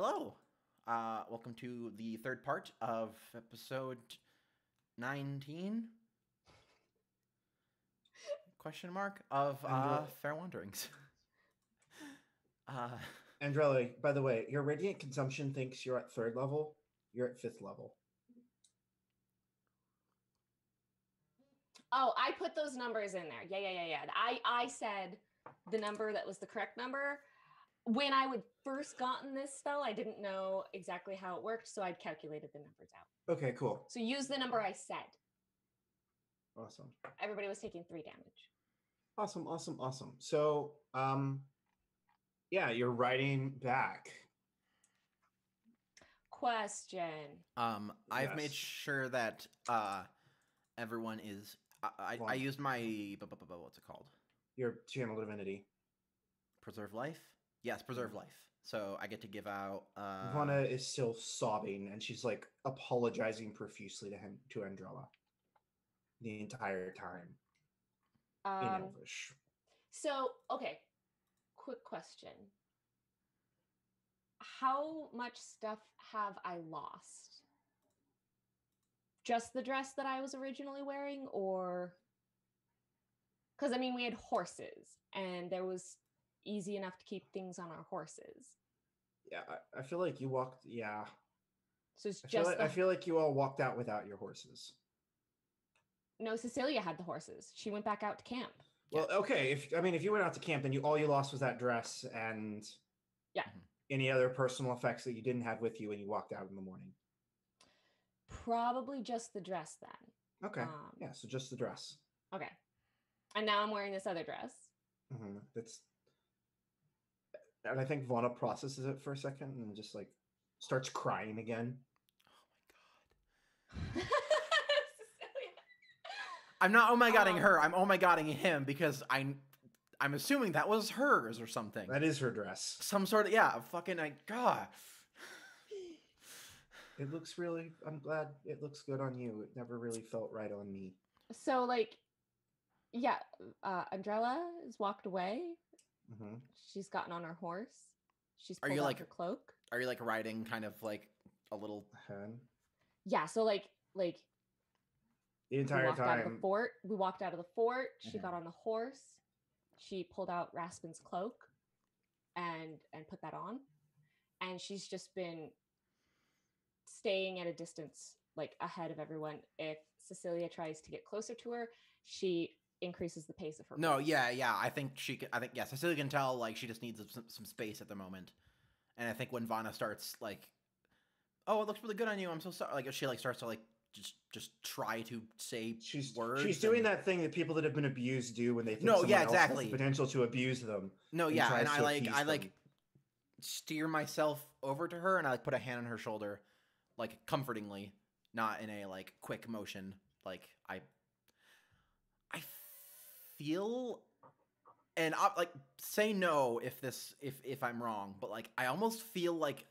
Hello. Welcome to the third part of episode 19? Question mark of Fair Wanderings. Andrella, by the way, your radiant consumption thinks you're at 3rd level. You're at 5th level. Oh, I put those numbers in there. Yeah. I said the number that was the correct number. When I would first gotten this spell, I didn't know exactly how it worked, so I'd calculated the numbers out. Okay, cool. So use the number I said. Awesome. Everybody was taking 3 damage. Awesome. So, yeah, you're riding back. Question. I've made sure that everyone is. I used my what's it called? Your channel divinity. Preserve life. Yes, preserve life. So I get to give out. Ivana is still sobbing, and she's like apologizing profusely to Andrella the entire time in Elvish. So, okay. Quick question. How much stuff have I lost? Just the dress that I was originally wearing, or because I mean we had horses and there was easy enough to keep things on our horses. Yeah, I feel like you walked. Yeah, so it's I feel like you all walked out without your horses. No, Cecilia had the horses. She went back out to camp. Well, okay. If you went out to camp, then all you lost was that dress and any other personal effects that you didn't have with you when you walked out in the morning. Probably just the dress then. Okay. Yeah, so just the dress. Okay. And now I'm wearing this other dress. Mm-hmm. And I think Vonna processes it for a second and just like starts crying again. Oh my god. I'm not oh my godding her. I'm oh my godding him because I'm assuming that was hers or something. That is her dress. Some sort of God. It looks really. I'm glad it looks good on you. It never really felt right on me. So Andrella has walked away. Mm-hmm. She's gotten on her horse. She's pulled out her cloak. Are you like riding kind of like a little? Yeah. So like the entire time. Out of the fort. We walked out of the fort. She got on the horse. She pulled out Raspin's cloak, and put that on, and she's just been staying at a distance, like ahead of everyone. If Cecilia tries to get closer to her, she increases the pace of her. No, yeah. I think Cecilia can tell like she just needs some space at the moment, and I think when Vonna starts like, oh, it looks really good on you. I'm so sorry. Like if she like starts to like just try to say words. She's doing that thing that people that have been abused do when they think else has the potential to abuse them. No, yeah, and I like steer myself over to her and I like put a hand on her shoulder, like comfortingly, not in a like quick motion. Like I feel, and I like say no if I'm wrong, but like I almost feel like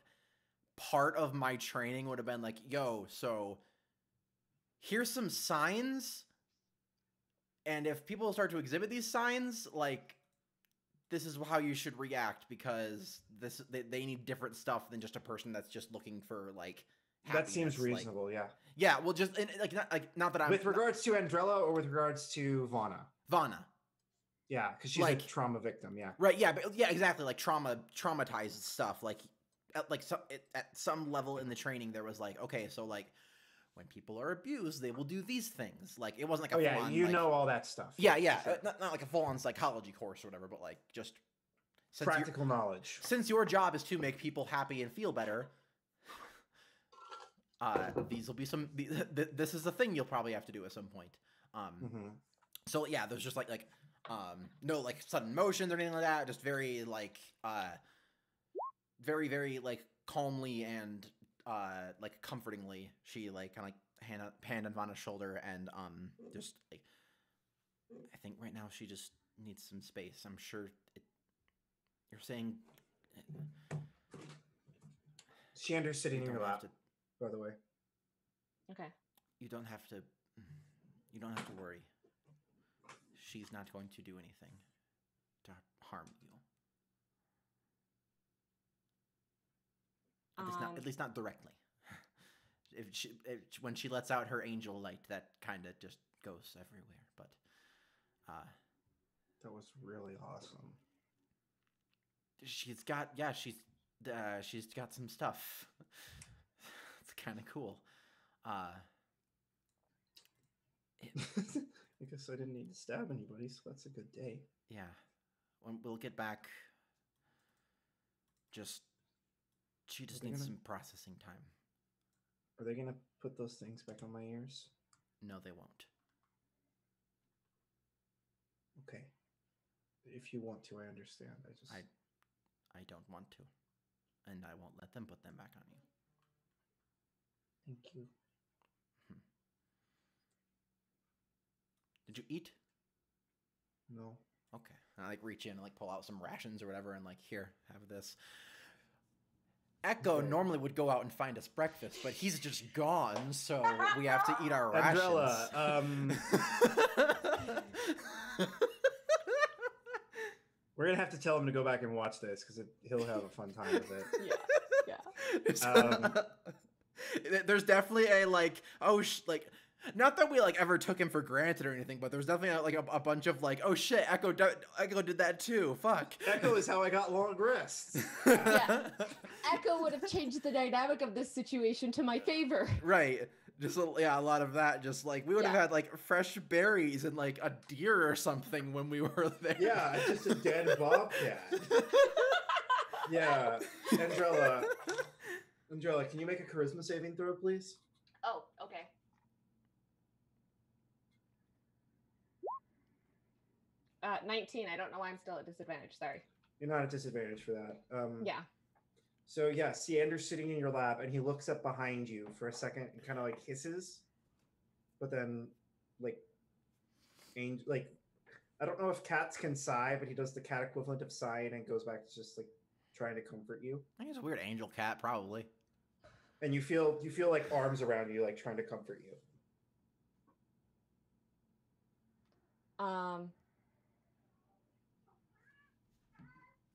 part of my training would have been like, yo, so here's some signs, and if people start to exhibit these signs, like this is how you should react because they need different stuff than just a person that's just looking for like happiness. That seems reasonable. Like, yeah. Yeah. Well, just not that I'm with regards to Andrella or with regards to Vonna. Vonna. Yeah, because she's like, a trauma victim. Yeah. Right. Yeah. But yeah. Exactly. Like traumatized stuff. Like at some level in the training, there was like, okay, so like when people are abused, they will do these things. Like it wasn't like a full-on, you know all that stuff. Yeah. Sure. Not like a full-on psychology course or whatever, but like just practical knowledge. Since your job is to make people happy and feel better, these will be some. This is the thing you'll probably have to do at some point. So yeah, there's just like no like sudden motions or anything like that. Just very like very very like calmly and like comfortingly, she like kind of like hand on Vanna's shoulder and just like I think right now she just needs some space. I'm sure you're saying Shander's sitting in your lap, by the way. Okay. You don't have to worry. She's not going to do anything to harm you. At least not directly. When she lets out her angel light, that kind of just goes everywhere. But that was really awesome. She's got some stuff. It's kind of cool. I guess I didn't need to stab anybody, so that's a good day. Yeah, when we'll get back. She just needs some processing time. Are they gonna put those things back on my ears? No, they won't. Okay. If you want to, I understand. I don't want to, and I won't let them put them back on you. Thank you. Did you eat? No. Okay. I reach in and pull out some rations or whatever and here, have this. Echo normally would go out and find us breakfast, but he's just gone, so we have to eat our rations. Andrella, we're gonna have to tell him to go back and watch this because he'll have a fun time with it. Yeah. There's definitely a not that we ever took him for granted or anything, but there's definitely a bunch of oh shit, Echo did that too. Fuck. Echo is how I got long rests. Yeah. Echo would have changed the dynamic of this situation to my favor. Right. Just a lot of that. Just we would have had fresh berries and a deer or something when we were there. Yeah, just a dead bobcat. Yeah, Andrella, can you make a charisma saving throw, please? Oh, okay. Uh, 19. I don't know why I'm still at disadvantage. Sorry. You're not at disadvantage for that. Yeah. So yeah, Seander's sitting in your lap, and he looks up behind you for a second and kind of hisses, but then I don't know if cats can sigh, but he does the cat equivalent of sighing and goes back to just trying to comfort you. I think it's a weird angel cat, probably. And you feel arms around you, trying to comfort you.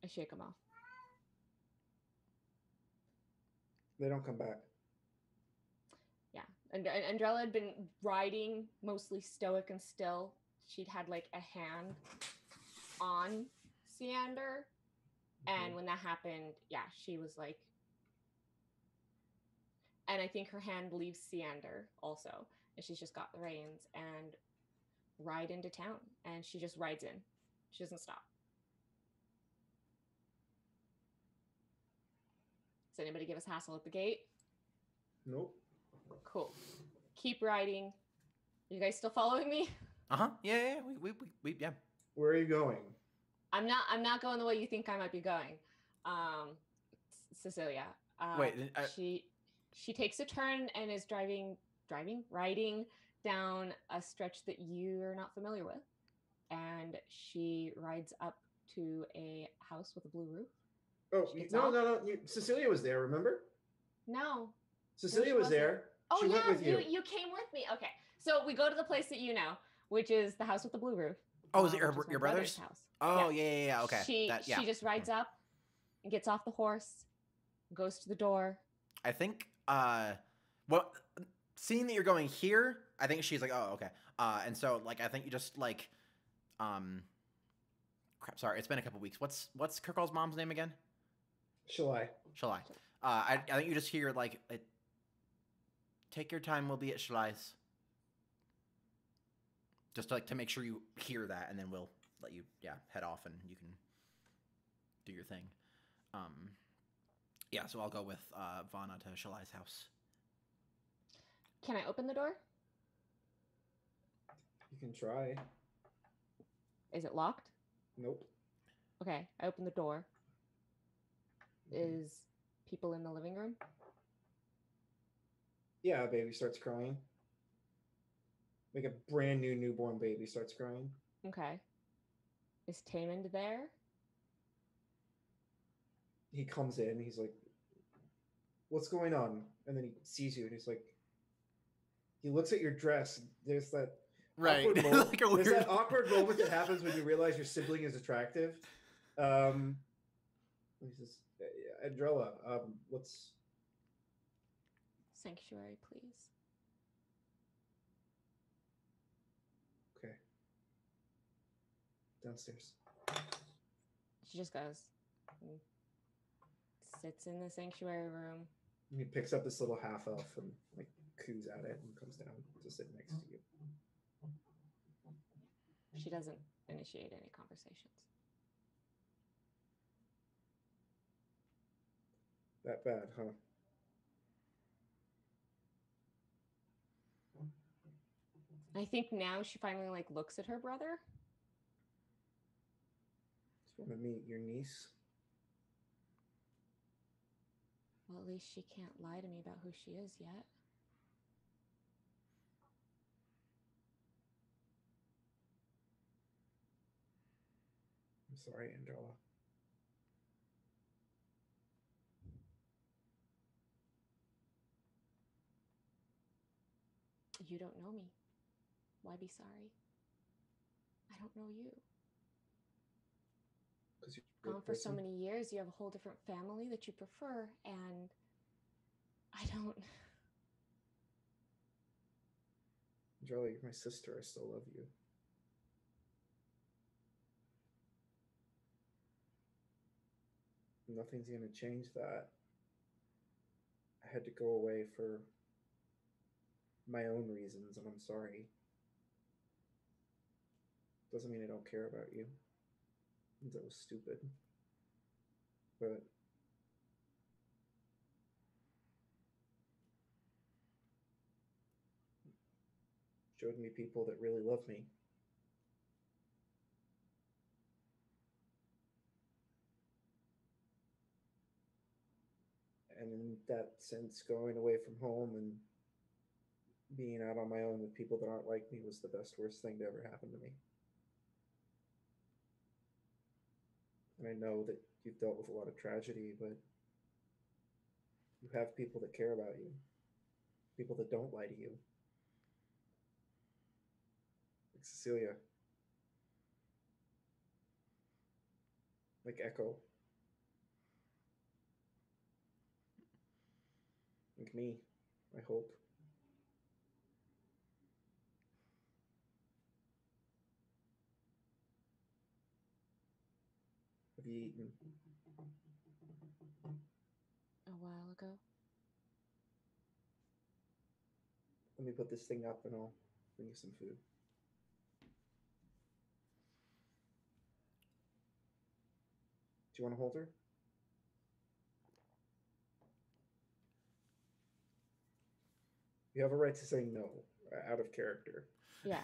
I shake him off. They don't come back. Yeah, and Andrella had been riding mostly stoic and still. She'd had a hand on Seander, and when that happened, yeah, she was and I think her hand leaves Seander also, and she's just got the reins and ride into town, and she just rides in. She doesn't stop. Does anybody give us hassle at the gate? Nope. Cool. Keep riding. You guys still following me? Yeah. We yeah. Where are you going? I'm not going the way you think I might be going. Cecilia. Wait. She takes a turn and is riding down a stretch that you're not familiar with, and she rides up to a house with a blue roof. Oh, no. Cecilia was there, remember? No. Cecilia was there. Oh, she went with you. You came with me. Okay. So we go to the place that you know, which is the house with the blue roof. Oh, is it your brother's house? Oh, yeah. Okay. She just rides up and gets off the horse, goes to the door. I think, seeing that you're going here, I think she's oh, okay. And so, I think you just, crap, sorry, it's been a couple weeks. What's Kirkall's mom's name again? Shalai. I think you just hear take your time, we'll be at Shalai's. Just to make sure you hear that, and then we'll let you head off and you can do your thing. So I'll go with Vana to Shalai's house. Can I open the door? You can try. Is it locked? Nope. Okay, I open the door. Is people in the living room? Yeah, baby starts crying. A brand new newborn baby starts crying. Okay. Is Taymond there? He comes in, he's what's going on? And then he sees you and he's he looks at your dress. There's that right. Awkward moment. There's that awkward moment that happens when you realize your sibling is attractive. He says, Andrella, what's sanctuary, please. Okay. Downstairs. She just goes and sits in the sanctuary room. He picks up this little half elf and like coos at it and comes down to sit next to you. She doesn't initiate any conversations. That bad, huh? I think now she finally like looks at her brother. Just want to meet your niece. Well, at least she can't lie to me about who she is yet. I'm sorry, Angela. You don't know me. Why be sorry? I don't know you. Because you're Gone for so many years, you have a whole different family that you prefer, and I don't. Angela, you're my sister. I still love you. Nothing's going to change that. I had to go away for my own reasons, and I'm sorry. Doesn't mean I don't care about you. It means I was stupid. But showed me people that really love me. And in that sense, going away from home and being out on my own with people that aren't like me was the best, worst thing to ever happen to me. And I know that you've dealt with a lot of tragedy, but you have people that care about you, people that don't lie to you. Like Cecilia. Like Echo. Like me, I hope. Have you eaten? A while ago. Let me put this thing up and I'll bring you some food. Do you want to hold her? You have a right to say no, out of character. Yeah.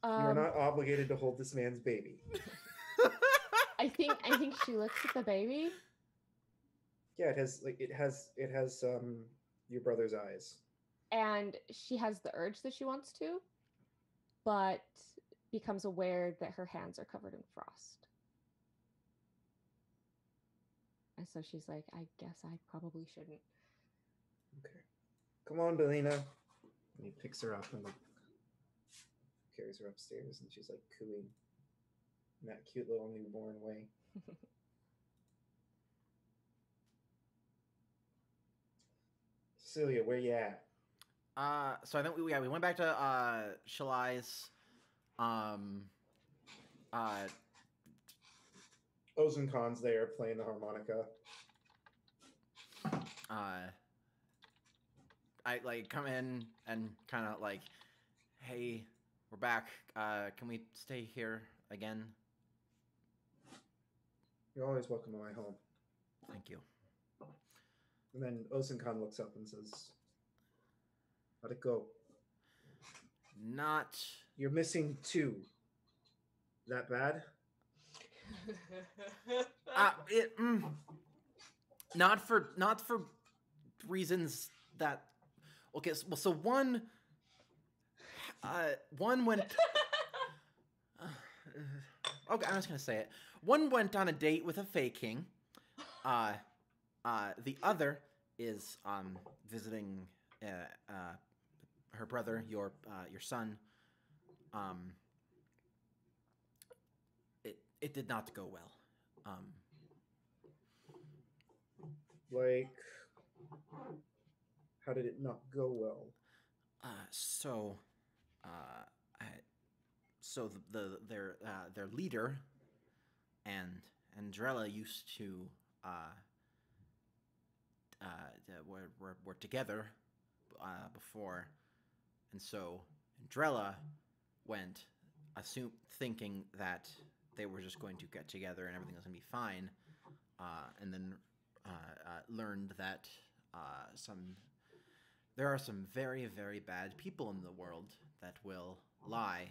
You are not obligated to hold this man's baby. I think she looks at the baby. Yeah, it has your brother's eyes. And she has the urge that she wants to, but becomes aware that her hands are covered in frost. And so she's like, I guess I probably shouldn't. Okay. Come on, Belina. And he picks her up and carries her upstairs, and she's like cooing in that cute little newborn way. Cecilia, where you at? So I think we went back to Shalai's Ozenkon's there playing the harmonica. I like come in and kind of like, hey, we're back. Can we stay here again? You're always welcome to my home. Thank you. And then Ozenkon looks up and says, how'd it go? Not. You're missing 2. That bad? Not for reasons that. Okay, so one went. Okay, I'm just gonna say it. One went on a date with a Fey King. The other is visiting her brother, your son. It did not go well. How did it not go well? So, I, so their leader and Andrella used to were together before, and so Andrella went, thinking that they were just going to get together and everything was going to be fine, and then learned that there are some very, very bad people in the world that will lie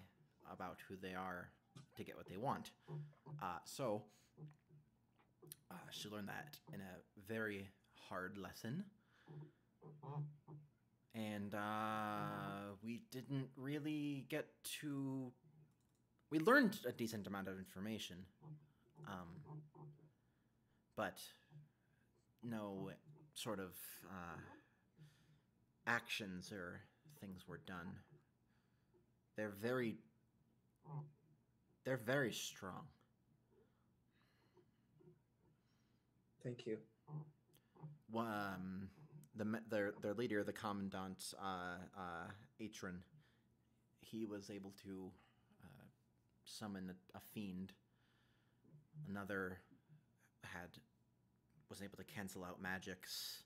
about who they are to get what they want. So she learned that in a very hard lesson. And we didn't really get to... We learned a decent amount of information. But no sort of actions or things were done. They're very strong. Thank you. Their leader, the commandant, Atron, he was able to summon a fiend. Another was able to cancel out magics.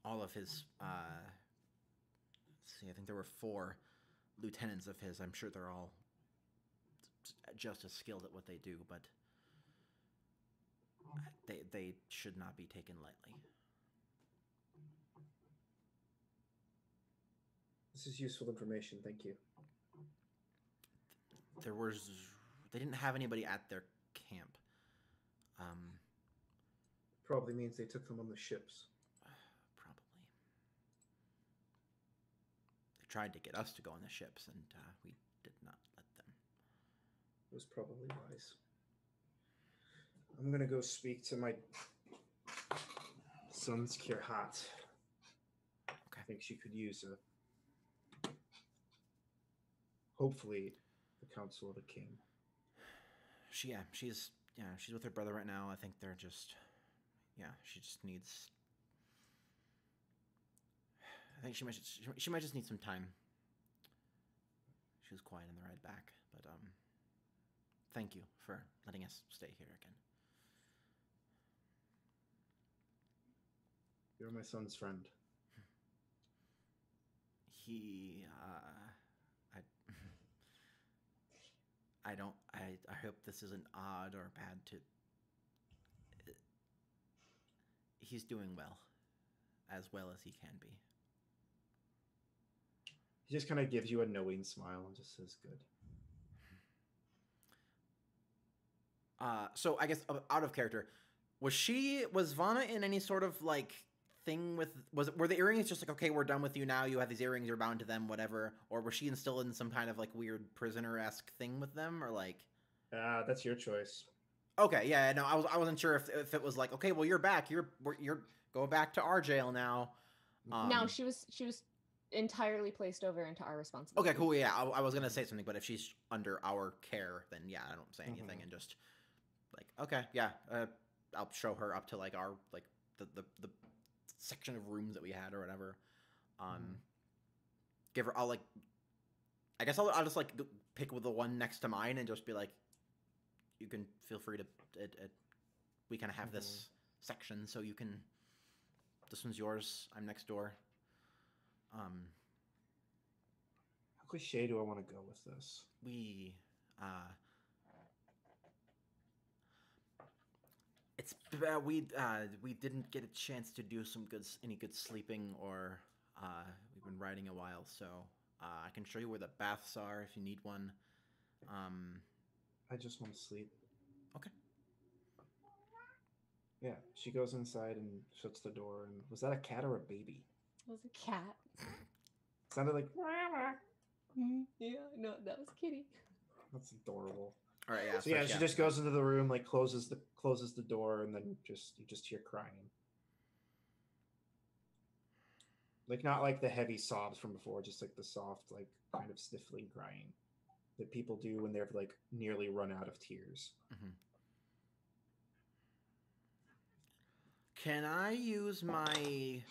All of his, let's see, I think there were 4 lieutenants of his. I'm sure they're all just as skilled at what they do, but they should not be taken lightly. This is useful information. Thank you. They didn't have anybody at their camp. Probably means they took them on the ships. Probably. They tried to get us to go on the ships, and we did not let them. It was probably wise. I'm going to go speak to my son's Kirhat. Okay. I think she could use hopefully the counsel of the king. She's with her brother right now. I think they're just, she just needs. I think she might just need some time. She was quiet on the ride back, but thank you for letting us stay here again. You're my son's friend. I hope this isn't odd or bad to... He's doing well as he can be. He just kind of gives you a knowing smile and just says, good. So I guess out of character, was Vana in any sort of like thing with, were the earrings just like, okay, we're done with you now, you have these earrings, you're bound to them, whatever, or was she still in some kind of like weird prisoner-esque thing with them, or like? That's your choice. Okay, yeah, no, I wasn't sure if it was like, okay, well, you're back, you're go back to our jail now. No, she was entirely placed over into our responsibility. Okay, cool, yeah, I was gonna say something, but if she's under our care, then yeah, I don't say anything, and just like, okay, yeah, I'll show her up to like our, like the section of rooms that we had or whatever. Give her, I guess I'll just like pick with the one next to mine and just be like, you can feel free to, we kind of have this section, so you can, this one's yours, I'm next door. How cliche do I want to go with this? We didn't get a chance to do any good sleeping, or we've been riding a while, so I can show you where the baths are if you need one. I just want to sleep. Okay. Yeah, she goes inside and shuts the door. And was that a cat or a baby? It was a cat. Sounded like. Yeah, no, that was Kitty. That's adorable. All right, yeah. So yeah, she just goes into the room, like closes the door, and then you just hear crying. Like not like the heavy sobs from before, just like the soft, like kind of sniffling crying that people do when they've like nearly run out of tears. Can I use my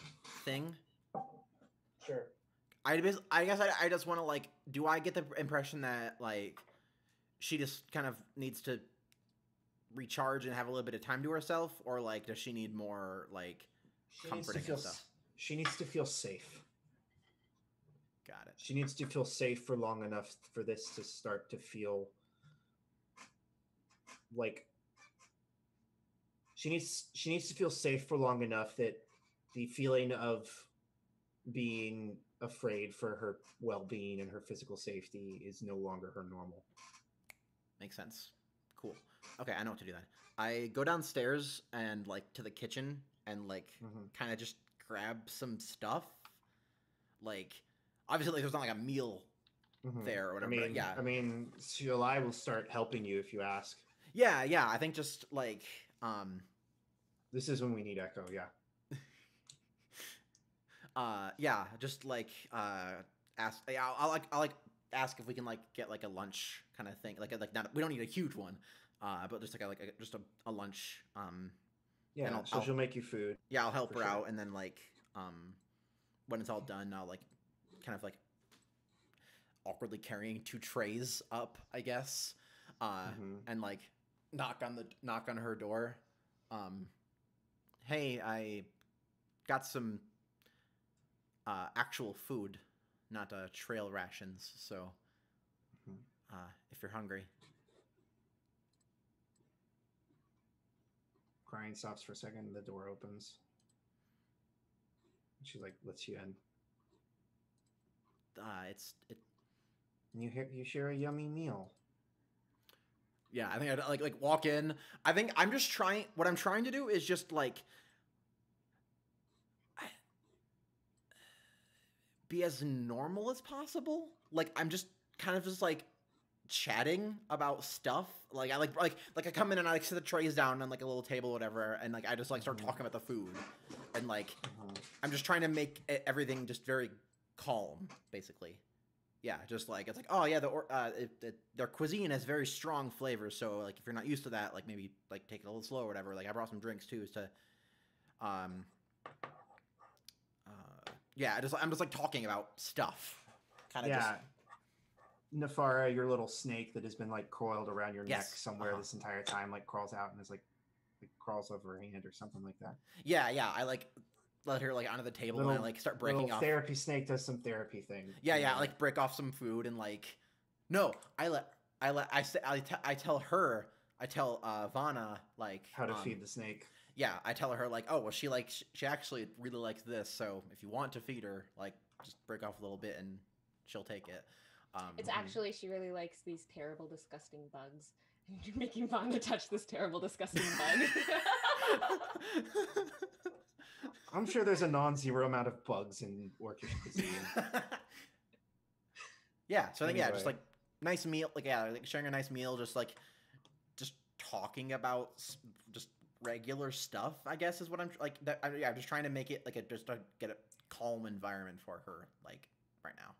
thing? Sure. I guess I just want to like. Do I get the impression that like she just kind of needs to recharge and have a little bit of time to herself, or like does she need more like comforting and stuff? She needs to feel safe. Got it. She needs to feel safe for long enough for this to start to feel like she needs to feel safe for long enough that the feeling of being afraid for her well-being and her physical safety is no longer her normal. Makes sense. Cool. Okay, I know what to do then. I go downstairs and like to the kitchen and like kind of just grab some stuff. Like obviously like, there's not like a meal there or whatever. But yeah. I mean, Shulai will start helping you if you ask. Yeah. I think just like this is when we need Echo. Yeah. Yeah. Just like ask. I'll like ask if we can like get like a lunch kind of thing. Like not we don't need a huge one. But just like just a lunch. Yeah. So she'll make you food. Yeah, I'll help her out, and then like when it's all done, I'll like kind of like awkwardly carrying 2 trays up, I guess, and like knock on her door. Hey, I got some actual food, not trail rations. So if you're hungry. Crying stops for a second. The door opens. She like lets you in. And you share a yummy meal. Yeah, I think I'd like walk in. I think I'm just trying. What I'm trying to do is just like be as normal as possible. Like I'm just kind of just like chatting about stuff. Like I I come in and I like set the trays down on like a little table or whatever, and like I just like start talking about the food, and like I'm just trying to make everything just very calm, basically. Yeah, just like it's like, oh yeah, their cuisine has very strong flavors, so like if you're not used to that, like maybe like take it a little slow or whatever. Like I brought some drinks too, to yeah, I'm just like talking about stuff. Kind of yeah. Nefara, your little snake that has been like coiled around your neck somewhere this entire time, like crawls out and is like crawls over her hand or something like that. Yeah, I like let her like onto the table and I like start breaking off. Therapy snake does some therapy thing. Yeah, I like break off some food and like no, I tell Vanna like how to feed the snake. Yeah, I tell her like, oh well, she actually really likes this, so if you want to feed her, like just break off a little bit and she'll take it. It's actually she really likes these terrible, disgusting bugs. And you're making Vanna touch this terrible, disgusting bug. I'm sure there's a non-zero amount of bugs in Orcish cuisine. Yeah, so I think just like nice meal, like like sharing a nice meal, just talking about just regular stuff. I guess is what I'm like. I'm just trying to make it like just to get a calm environment for her, like right now.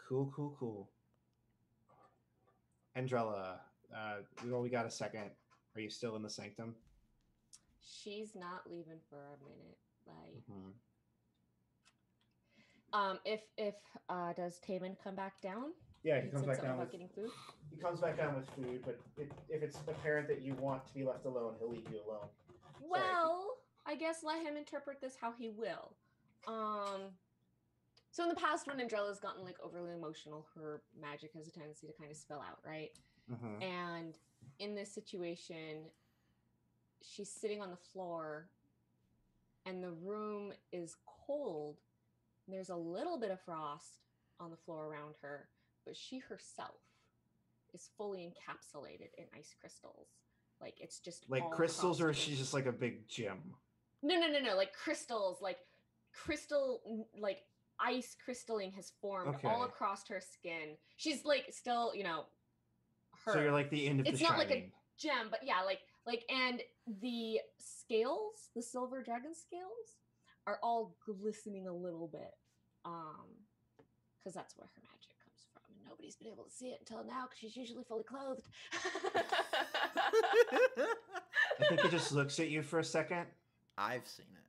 Cool. Andrella, we got a second. Are you still in the sanctum? She's not leaving for a minute. Like, if does Taman come back down? Yeah, he comes back down with getting food. He comes back down with food, but if it's apparent that you want to be left alone, he'll leave you alone. Well, I guess let him interpret this how he will. So in the past, when Andrella's gotten like overly emotional, her magic has a tendency to kind of spill out, right? And in this situation, she's sitting on the floor, and the room is cold. And there's a little bit of frost on the floor around her, but she herself is fully encapsulated in ice crystals. Like it's just like crystals, or is she just like a big gem? No. Like crystals, like crystal, like ice crystalline has formed all across her skin. She's like still, her. So you're like the end of it's the not Shining. Like a gem, but yeah, like and the scales, the silver dragon scales, are all glistening a little bit, because that's where her magic comes from, and nobody's been able to see it until now because she's usually fully clothed. I think it just looks at you for a second. I've seen it.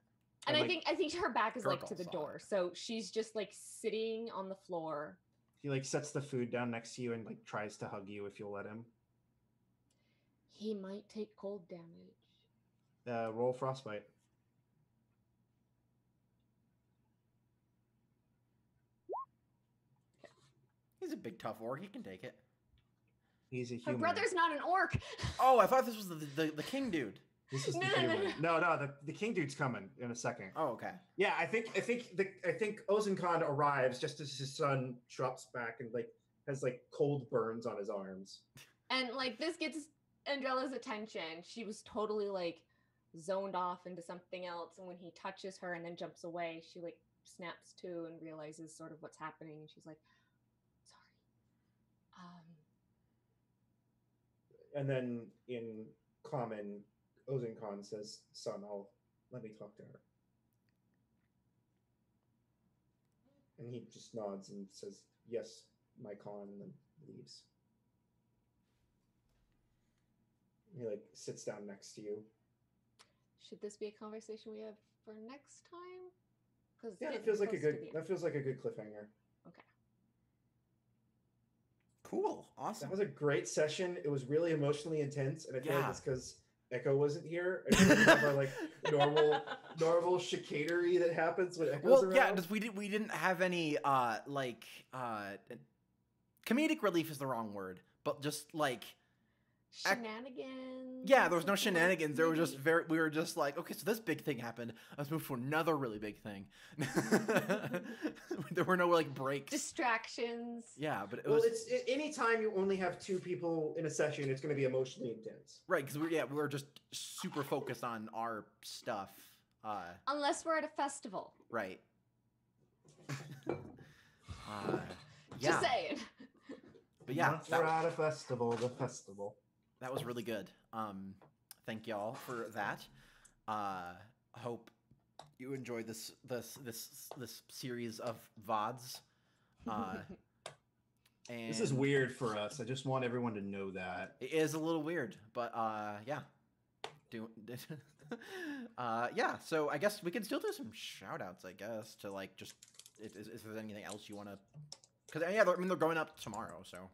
And And, I think her back is like to Gurgle the saw door, it. so she's just like sitting on the floor. He like sets the food down next to you and like tries to hug you if you'll let him. He might take cold damage. Roll frostbite. He's a big tough orc. He can take it. He's a Her human. brother's not an orc. Oh, I thought this was the king dude. This is No, the no, no, human. No, the king dude's coming in a second. Oh, okay. Yeah, I think Ozenkhan arrives just as his son drops back and like has like cold burns on his arms. And like this gets Andrella's attention. She was totally like zoned off into something else, and when he touches her and then jumps away, she like snaps to and realizes sort of what's happening, and she's like, sorry. And then in common, Ozenkhan says, "Son, let me talk to her." And he just nods and says, "Yes, my Khan," and then leaves. He like sits down next to you. Should this be a conversation we have for next time? Because Yeah, that feels like a good cliffhanger. Okay. Cool. Awesome. That was a great session. It was really emotionally intense, and I feel like Yeah. it's because Echo wasn't here. And we didn't have our like normal chicanery that happens when Echo's Well, around. yeah, just we didn't have any comedic relief is the wrong word, but just like Shenanigans. yeah, there was no something like shenanigans. There was maybe? just we were just like, okay, so this big thing happened. Let's move to another really big thing. There were no like breaks. Distractions. Yeah, but it Well, was anytime you only have two people in a session, it's going to be emotionally intense. right because we were just super focused on our stuff. Unless we're at a festival. Right. Yeah. Just saying. But yeah, Once we're at a festival, the festival. that was really good. Thank y'all for that. Hope you enjoyed this series of VODs. And This is weird for us. I just want everyone to know that. It is a little weird, but yeah. Yeah, so I guess we can still do some shout outs, I guess, to like just if there's anything else you want to, because yeah, I mean they're going up tomorrow, so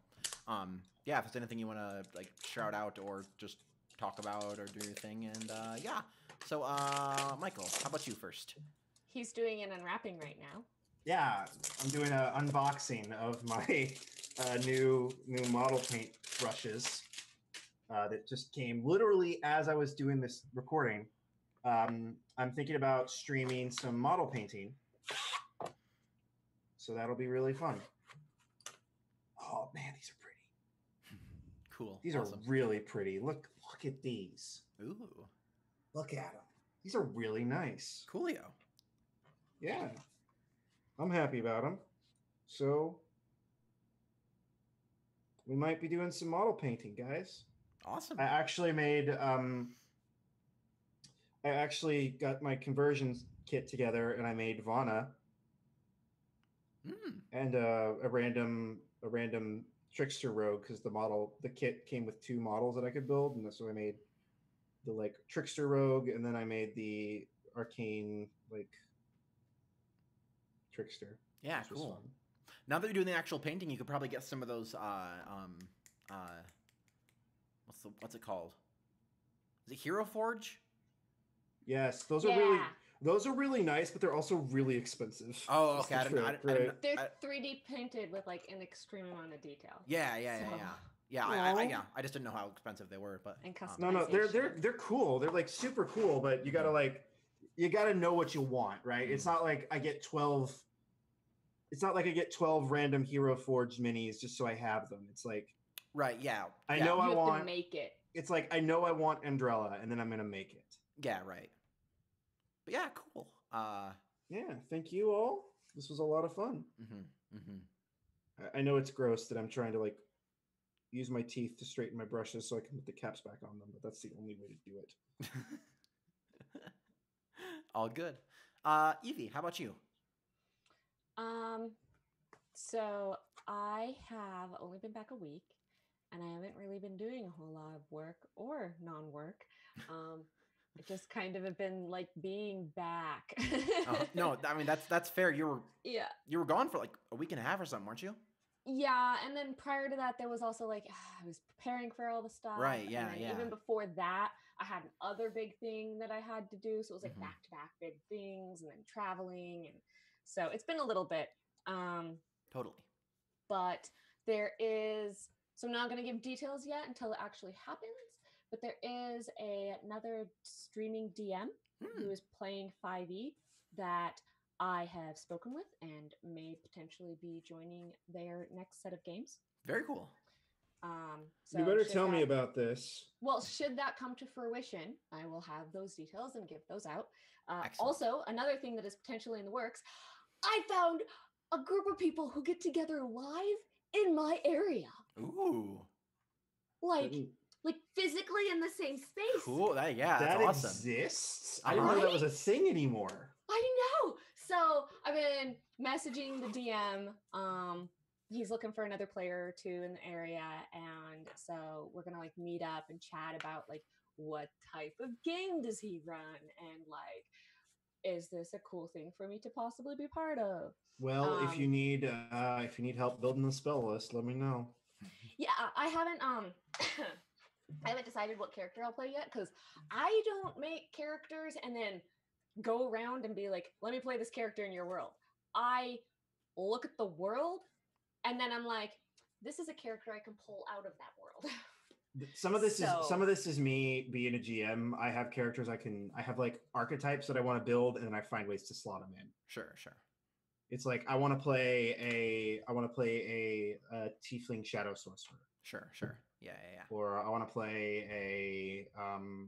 yeah, if there's anything you want to like shout out or just talk about or do your thing, and yeah, so Michael, how about you first? He's doing an unwrapping right now. Yeah, I'm doing an unboxing of my new model paint brushes that just came literally as I was doing this recording. I'm thinking about streaming some model painting, so that'll be really fun. Oh man, these are pretty. Cool. These awesome. are really pretty. Look at these. Ooh, Look at them. These are really nice. coolio. Yeah, I'm happy about them. So we might be doing some model painting, guys. Awesome. I actually made I actually got my conversion kit together and I made Vana and a random trickster rogue because the kit came with 2 models that I could build, and so I made the like trickster rogue, and then I made the arcane like trickster. Yeah, which was cool. fun. Now that you're doing the actual painting, you could probably get some of those what's it called? Is it Hero Forge? Yes, those Yeah. are really nice, but they're also really expensive. Oh, That's okay. the I didn't, trick, They're I- 3D printed with like an extreme amount of detail. yeah. Yeah, Aw. I just didn't know how expensive they were, but And custom. No, they're cool. They're like super cool, but you gotta know what you want, right? It's not like I get 12. It's not like I get 12 random Hero Forge minis just so I have them. It's like right, yeah. I yeah. know You I have want. to make it. It's like I know I want Andrella, and then I'm gonna make it. Yeah, right. But yeah, cool. Yeah, thank you all. This was a lot of fun. I know it's gross that I'm trying to like use my teeth to straighten my brushes so I can put the caps back on them, but that's the only way to do it. All good. Evie, how about you? So I have only been back a week, and I haven't really been doing a whole lot of work or non-work. I just kind of have been like being back. No, I mean that's fair. Yeah. You were gone for like a week and a half or something, weren't you? Yeah, and then prior to that, there was also like I was preparing for all the stuff. Right, yeah, and then yeah. even before that, I had another big thing that I had to do. So it was like Mhm. back to back big things, and then traveling, and so it's been a little bit. Totally. But there is. So I'm not going to give details yet until it actually happens. But there is another streaming DM who is playing 5e that I have spoken with and may potentially be joining their next set of games. Very cool. So you better tell me about this. Well, should that come to fruition, I will have those details and give those out. Excellent. Also, another thing that is potentially in the works, I found a group of people who get together live in my area. Ooh. Like physically in the same space. Cool. That's that awesome. exists? I didn't know that was a thing anymore. I know. So I've been messaging the DM. He's looking for another player or two in the area, and so we're gonna like meet up and chat about like what type of game does he run, and like, is this a cool thing for me to possibly be part of? Well, if you need help building the spell list, let me know. Yeah, I haven't I haven't decided what character I'll play yet, because I don't make characters and then go around and be like, let me play this character in your world. I look at the world and then I'm like, this is a character I can pull out of that world. Some of this is me being a GM. I have characters I have like archetypes that I want to build, and then I find ways to slot them in. Sure. It's like I want to play a tiefling shadow sorcerer. Sure. Yeah. Or I want to play an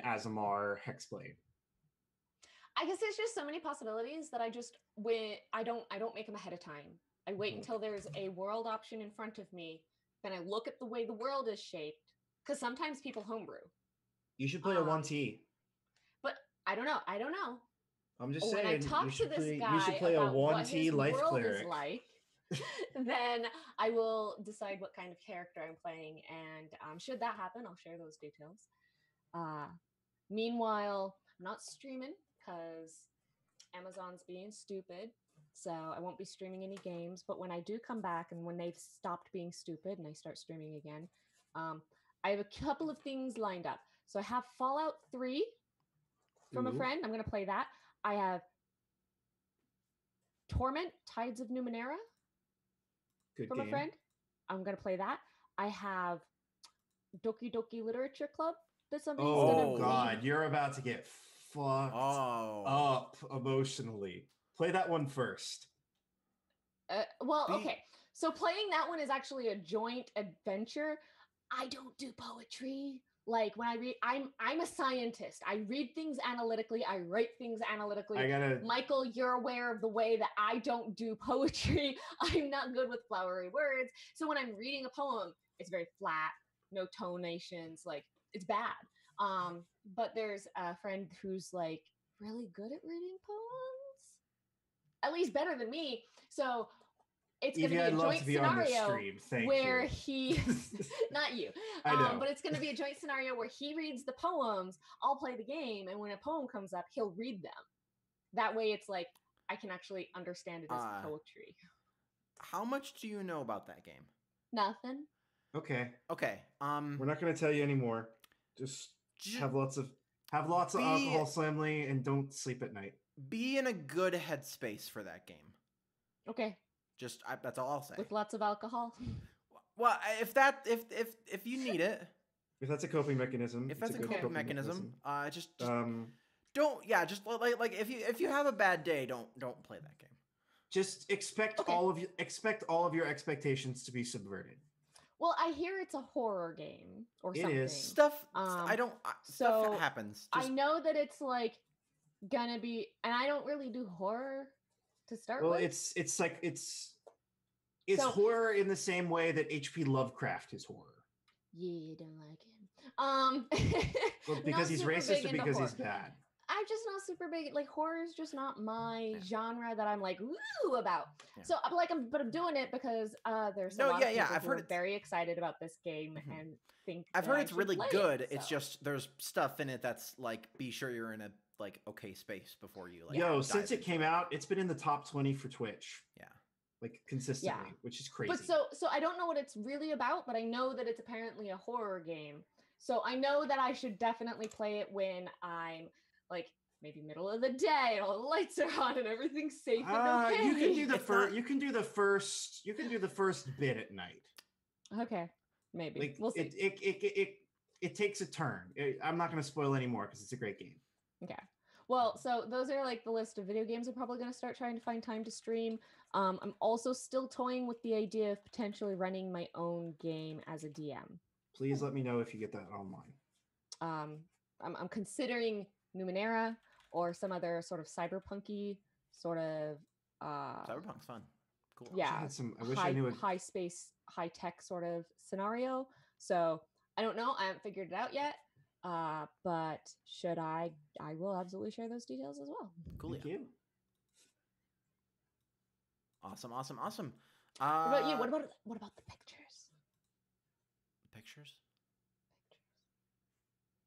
Azamar Hexblade. I guess there's just so many possibilities that I don't make them ahead of time. I wait until there's a world option in front of me. Then I look at the way the world is shaped, because sometimes people homebrew. You should play a 1T. But I don't know. I'm just saying. When I talk to this guy, you should play a about 1T what his life world cleric. is like, then I will decide what kind of character I'm playing. And should that happen, I'll share those details. Meanwhile, I'm not streaming because Amazon's being stupid. So I won't be streaming any games. But when I do come back, and when they've stopped being stupid and I start streaming again, I have a couple of things lined up. So I have Fallout 3 from a friend. I'm going to play that. I have Torment, Tides of Numenera from a friend. I'm going to play that. I have Doki Doki Literature Club. God, you're about to get fucked up emotionally. Play that one first. Okay. So playing that one is actually a joint adventure. I don't do poetry. Like when I read, I'm a scientist. I read things analytically. I write things analytically. Michael, you're aware of the way that I don't do poetry. I'm not good with flowery words. So when I'm reading a poem, it's very flat, no tonations. Like it's bad. But there's a friend who's like really good at reading poems, at least better than me. So it's going to be a joint scenario where he, not you, but it's going to be a joint scenario where he reads the poems, I'll play the game, and when a poem comes up, he'll read them. That way it's like, I can actually understand it as poetry. How much do you know about that game? Nothing. Okay. We're not going to tell you anymore. Just have lots of alcohol, Slamly, and don't sleep at night. Be in a good headspace for that game. Okay. That's all I'll say. With lots of alcohol. Well, if you need it, if that's a coping mechanism, don't. Yeah, just like if you have a bad day, don't play that game. Just expect all of your expectations to be subverted. Well, I hear it's a horror game or something. It is. Stuff happens. I know that it's like gonna be, and I don't really do horror to start with. Well, it's horror in the same way that H.P. Lovecraft is horror. Yeah, don't like him. Well, because he's racist or because he's bad? I'm just not super big. Like horror is just not my Yeah. genre that I'm like woo about. Yeah. So I'm doing it because there's a No, lot yeah, of yeah, people I've who heard are it's- very excited about this game Mhm. and think I've that heard I it's should really play good. It, It's so. just there's stuff in it that's like be sure you're in a like okay space before you like. Yo, dive since it into came out, it's been in the top 20 for Twitch, Yeah. like consistently, which is crazy. But so I don't know what it's really about, but I know that it's apparently a horror game. So I know that I should definitely play it when I'm like maybe middle of the day and all the lights are on and everything's safe and okay. You can do the It's first. not- You can do the first. You can do the first bit at night. Okay, maybe Like we'll see. it takes a turn. I'm not going to spoil any more because it's a great game. Okay. Well, so those are like the list of video games I'm probably going to start trying to find time to stream. I'm also still toying with the idea of potentially running my own game as a DM. Please let me know if you get that online. I'm considering Numenera or some other sort of cyberpunky sort of Cyberpunk's fun. Cool. yeah, I wish I knew it. high space, high tech sort of scenario. So I don't know. I haven't figured it out yet. But should I will absolutely share those details as well. Cool. Thank Yeah. you. Awesome. Awesome. Awesome. What about you? What about the pictures? Pictures?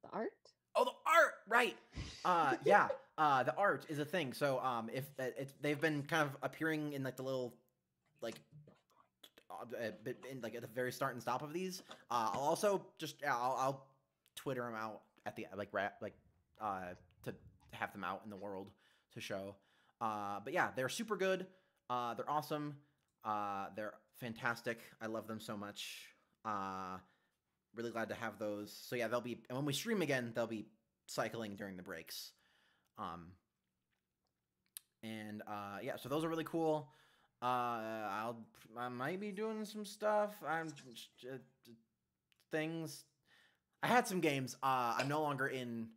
The art? Oh, the art, right? Yeah. The art is a thing. So, if they've been kind of appearing in like the little, like, bit in like at the very start and stop of these. I'll also just I'll Twitter them out at the to have them out in the world to show. But yeah, they're super good. They're awesome. They're fantastic. I love them so much. Really glad to have those. So yeah, they'll be, and when we stream again, they'll be cycling during the breaks. Yeah, so those are really cool. I might be doing some stuff. Things. I had some games. I'm no longer in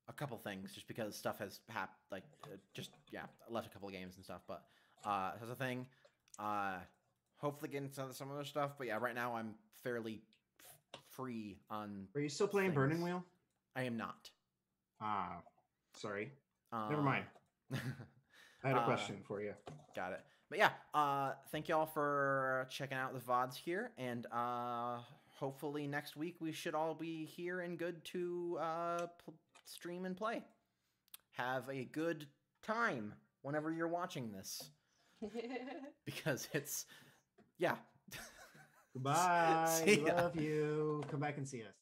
a couple things just because stuff has happened. Like, I left a couple of games and stuff. But that's a thing. Hopefully get into some other stuff. But yeah, right now I'm fairly free on. Are you still playing things. Burning Wheel? I am not. Sorry. Never mind. I had a question for you. Got it. But yeah, thank y'all for checking out the VODs here, and hopefully next week we should all be here and good to stream and play. Have a good time whenever you're watching this, because it's, yeah. Goodbye. See ya. Love you. Come back and see us.